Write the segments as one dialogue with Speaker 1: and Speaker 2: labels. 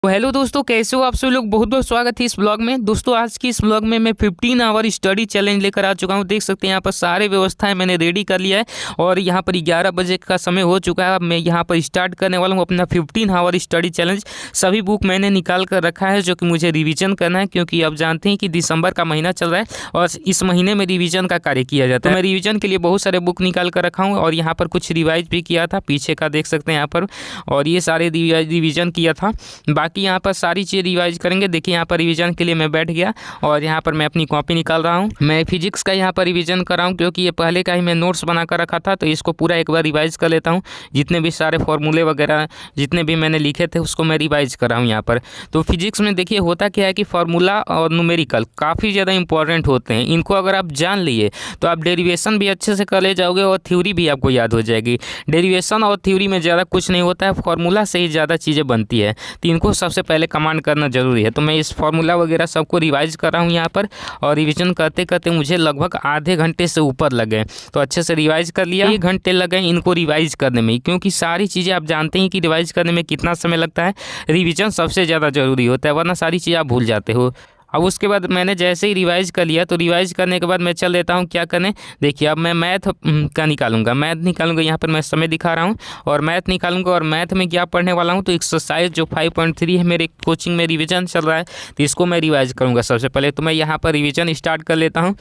Speaker 1: तो हेलो दोस्तों, कैसे हो आप सभी लोग। बहुत बहुत स्वागत है इस ब्लॉग में। दोस्तों आज की इस ब्लॉग में मैं 15 आवर स्टडी चैलेंज लेकर आ चुका हूं। देख सकते हैं यहाँ पर सारे व्यवस्थाएं मैंने रेडी कर लिया है और यहाँ पर 11 बजे का समय हो चुका है। अब मैं यहाँ पर स्टार्ट करने वाला हूँ अपना 15 आवर स्टडी चैलेंज। सभी बुक मैंने निकाल कर रखा है जो कि मुझे रिविजन करना है, क्योंकि अब जानते हैं कि दिसंबर का महीना चल रहा है और इस महीने में रिविजन का कार्य किया जाता है। मैं रिविजन के लिए बहुत सारे बुक निकाल कर रखा हूँ और यहाँ पर कुछ रिवाइज भी किया था, पीछे का देख सकते हैं यहाँ पर, और ये सारे रिविजन किया था। बाकी यहाँ पर सारी चीज़ रिवाइज करेंगे। देखिए यहाँ पर रिवीजन के लिए मैं बैठ गया और यहाँ पर मैं अपनी कॉपी निकाल रहा हूँ। मैं फिजिक्स का यहाँ पर रिवीजन कर रहा हूँ, क्योंकि ये पहले का ही मैं नोट्स बना कर रखा था, तो इसको पूरा एक बार रिवाइज कर लेता हूँ। जितने भी सारे फॉर्मूले वगैरह जितने भी मैंने लिखे थे उसको मैं रिवाइज कर रहा हूँ यहाँ पर। तो फिजिक्स में देखिए होता क्या है कि फार्मूला और न्यूमेरिकल काफ़ी ज़्यादा इंपॉर्टेंट होते हैं। इनको अगर आप जान लिए तो आप डेरिवेशन भी अच्छे से कर ले जाओगे और थ्योरी भी आपको याद हो जाएगी। डेरिवेशन और थ्योरी में ज़्यादा कुछ नहीं होता है, फार्मूला से ही ज़्यादा चीज़ें बनती है, तो इनको सबसे पहले कमांड करना जरूरी है। तो मैं इस फार्मूला वगैरह सबको रिवाइज कर रहा हूँ यहाँ पर, और रिवीजन करते करते मुझे लगभग आधे घंटे से ऊपर लगे। तो अच्छे से रिवाइज कर लिया। 1 घंटे लगे इनको रिवाइज करने में, क्योंकि सारी चीज़ें आप जानते हैं कि रिवाइज करने में कितना समय लगता है। रिवीजन सबसे ज़्यादा जरूरी होता है, वरना सारी चीज़ें आप भूल जाते हो। अब उसके बाद मैंने जैसे ही रिवाइज कर लिया, तो रिवाइज करने के बाद मैं चल देता हूँ क्या करने। देखिए अब मैं मैथ का निकालूंगा। यहाँ पर मैं समय दिखा रहा हूँ और मैथ निकालूंगा। और मैथ में क्या पढ़ने वाला हूँ, तो एक्सरसाइज जो 5.3 है मेरे कोचिंग में रिवीजन चल रहा है, तो इसको मैं रिवाइज करूँगा सबसे पहले। तो मैं यहाँ पर रिवीजन स्टार्ट कर लेता हूँ।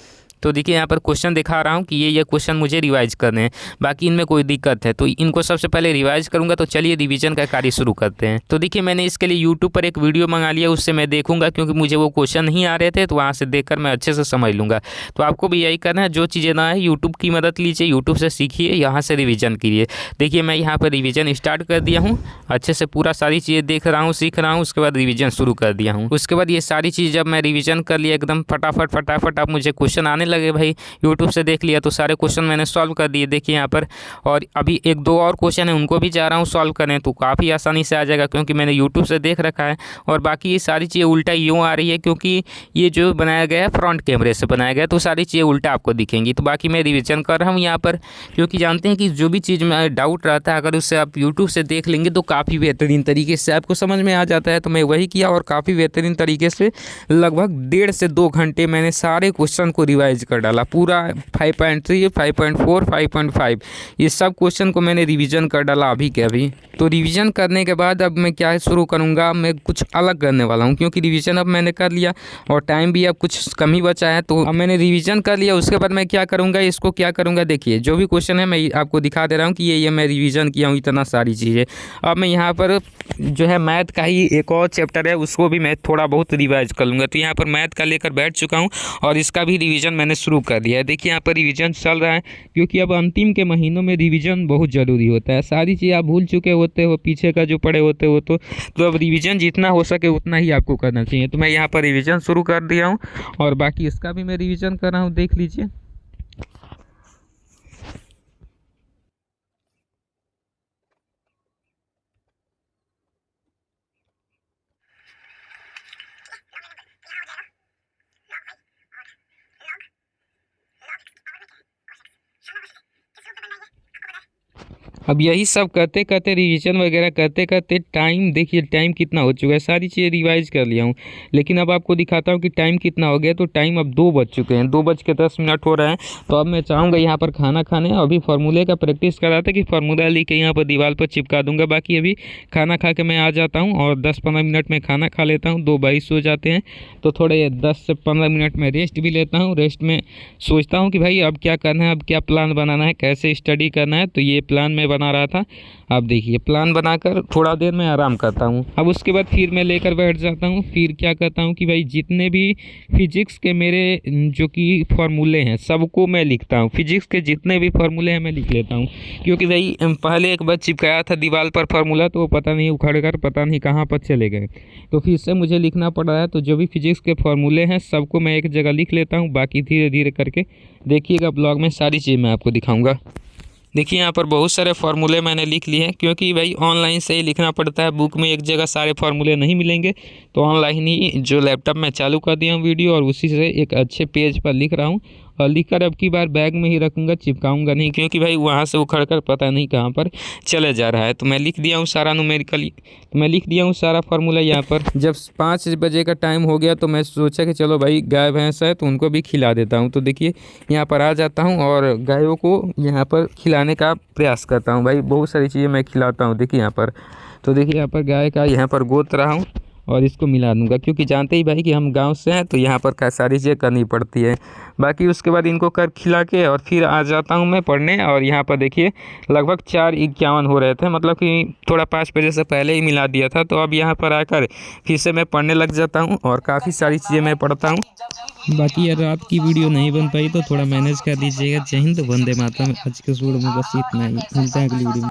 Speaker 1: तो देखिए यहाँ पर क्वेश्चन दिखा रहा हूँ कि ये क्वेश्चन मुझे रिवाइज करने हैं, बाकी इनमें कोई दिक्कत है तो इनको सबसे पहले रिवाइज करूँगा। तो चलिए रिवीजन का कार्य शुरू करते हैं। तो देखिए मैंने इसके लिए यूट्यूब पर एक वीडियो मंगा लिया, उससे मैं देखूंगा, क्योंकि मुझे वो क्वेश्चन नहीं आ रहे थे, तो वहाँ से देखकर मैं अच्छे से समझ लूँगा। तो आपको भी यही करना है, जो चीज़ें ना है यूट्यूब की मदद लीजिए, यूट्यूब से सीखिए, यहाँ से रिविजन कीजिए। देखिए मैं यहाँ पर रिविजन स्टार्ट कर दिया हूँ, अच्छे से पूरा सारी चीज़ें देख रहा हूँ, सीख रहा हूँ, उसके बाद रिविजन शुरू कर दिया हूँ। उसके बाद ये सारी चीज़ जब मैं रिविजन कर लिया एकदम फटाफट अब मुझे क्वेश्चन आने लगे। भाई यूट्यूब से देख लिया तो सारे क्वेश्चन मैंने सॉल्व कर दिए। देखिए यहाँ पर, और अभी 1-2 और क्वेश्चन है उनको भी जा रहा हूँ सॉल्व करने, तो काफ़ी आसानी से आ जाएगा, क्योंकि मैंने यूट्यूब से देख रखा है। और बाकी ये सारी चीज़ें उल्टा यूँ आ रही है, क्योंकि ये जो बनाया गया है फ्रंट कैमरे से बनाया गया है, तो सारी चीज़ें उल्टा आपको दिखेंगी। तो बाकी मैं रिविजन कर रहा हूँ यहाँ पर, क्योंकि जानते हैं कि जो भी चीज़ में डाउट रहता है अगर उससे आप यूट्यूब से देख लेंगे तो काफ़ी बेहतरीन तरीके से आपको समझ में आ जाता है। तो मैं वही किया और काफ़ी बेहतरीन तरीके से लगभग 1.5 से 2 घंटे मैंने सारे क्वेश्चन को रिवाइज कर डाला। पूरा 5.3, 5.4, 5.5 ये सब क्वेश्चन को मैंने रिवीजन कर डाला अभी के अभी। तो रिवीजन करने के बाद अब मैं क्या शुरू करूँगा, मैं कुछ अलग करने वाला हूँ, क्योंकि रिवीजन अब मैंने कर लिया और टाइम भी अब कुछ कम ही बचा है। तो अब मैंने रिवीजन कर लिया, उसके बाद मैं क्या करूँगा, इसको क्या करूँगा, देखिए जो भी क्वेश्चन है मैं आपको दिखा दे रहा हूँ कि ये मैं रिवीजन किया हूँ इतना सारी चीज़ें। अब मैं यहाँ पर जो है मैथ का ही एक और चैप्टर है उसको भी मैं थोड़ा बहुत रिवाइज कर लूँगा। तो यहाँ पर मैथ का लेकर बैठ चुका हूँ और इसका भी रिवीजन मैंने शुरू कर दिया है। देखिए यहाँ पर रिवीजन चल रहा है, क्योंकि अब अंतिम के महीनों में रिवीजन बहुत ज़रूरी होता है। सारी चीज़ आप भूल चुके होते हो, पीछे का जो पढ़े होते हो, तो अब रिवीजन जितना हो सके उतना ही आपको करना चाहिए। तो मैं यहाँ पर रिवीजन शुरू कर दिया हूँ और बाकी इसका भी मैं रिवीजन कर रहा हूँ, देख लीजिए। अब यही सब करते करते रिवीजन वगैरह करते करते टाइम देखिए टाइम कितना हो चुका है। सारी चीज़ें रिवाइज कर लिया हूँ, लेकिन अब आपको दिखाता हूँ कि टाइम कितना हो गया। तो टाइम अब 2 बज चुके हैं, 2:10 हो रहा है। तो अब मैं चाहूँगा यहाँ पर खाना खाने, अभी फार्मूले का प्रैक्टिस कर रहा था कि फार्मूला लिख के यहाँ पर दीवार पर चिपका दूंगा। बाकी अभी खाना खा के मैं आ जाता हूँ और 10-15 मिनट में खाना खा लेता हूँ। 2:22 हो जाते हैं, तो थोड़े 10 से 15 मिनट में रेस्ट भी लेता हूँ। रेस्ट में सोचता हूँ कि भाई अब क्या करना है, अब क्या प्लान बनाना है, कैसे स्टडी करना है। तो ये प्लान मैं बना रहा था। अब देखिए प्लान बनाकर थोड़ा देर में आराम करता हूँ। अब उसके बाद फिर मैं लेकर बैठ जाता हूँ। फिर क्या करता हूँ कि भाई जितने भी फिजिक्स के मेरे जो कि फार्मूले हैं सबको मैं लिखता हूँ। फिजिक्स के जितने भी फार्मूले हैं मैं लिख लेता हूँ, क्योंकि भाई पहले एक बार चिपकाया था दीवार पर फार्मूला, तो वो पता नहीं उखड़ कर पता नहीं कहाँ पर चले गए, तो फिर से मुझे लिखना पड़ रहा है। तो जो भी फिजिक्स के फार्मूले हैं सबको मैं एक जगह लिख लेता हूँ, बाकी धीरे धीरे करके देखिएगा ब्लॉग में सारी चीज़ मैं आपको दिखाऊँगा। देखिए यहाँ पर बहुत सारे फार्मूले मैंने लिख लिए हैं, क्योंकि भाई ऑनलाइन से ही लिखना पड़ता है, बुक में एक जगह सारे फार्मूले नहीं मिलेंगे। तो ऑनलाइन ही जो लैपटॉप में चालू कर दिया हूँ वीडियो, और उसी से एक अच्छे पेज पर लिख रहा हूँ और लिखकर अब की बार बैग में ही रखूँगा, चिपकाऊँगा नहीं, क्योंकि भाई वहाँ से उखड़ कर पता नहीं कहाँ पर चले जा रहा है। तो मैं लिख दिया हूँ सारा न्यूमेरिकल, तो मैं लिख दिया हूँ सारा फार्मूला यहाँ पर। जब 5 बजे का टाइम हो गया तो मैं सोचा कि चलो भाई गाय भैंस है तो उनको भी खिला देता हूँ। तो देखिए यहाँ पर आ जाता हूँ और गायों को यहाँ पर खिलाने का प्रयास करता हूँ। भाई बहुत सारी चीज़ें मैं खिलाता हूँ। देखिए यहाँ पर, तो देखिए यहाँ पर गाय का यहाँ पर गोद रहा हूँ और इसको मिला दूंगा, क्योंकि जानते ही भाई कि हम गांव से हैं तो यहाँ पर क्या सारी चीज़ें करनी पड़ती है। बाकी उसके बाद इनको कर खिला के और फिर आ जाता हूँ मैं पढ़ने। और यहाँ पर देखिए लगभग 4:51 हो रहे थे, मतलब कि थोड़ा 5 बजे से पहले ही मिला दिया था। तो अब यहाँ पर आकर फिर से मैं पढ़ने लग जाता हूँ और काफ़ी सारी चीज़ें मैं पढ़ता हूँ। बाकी यार रात की वीडियो नहीं बन पाई तो थोड़ा मैनेज कर दीजिएगा। जय हिंद, वंदे मातरम। आज के वीडियो में बस इतना ही, मिलते हैं अगली वीडियो में।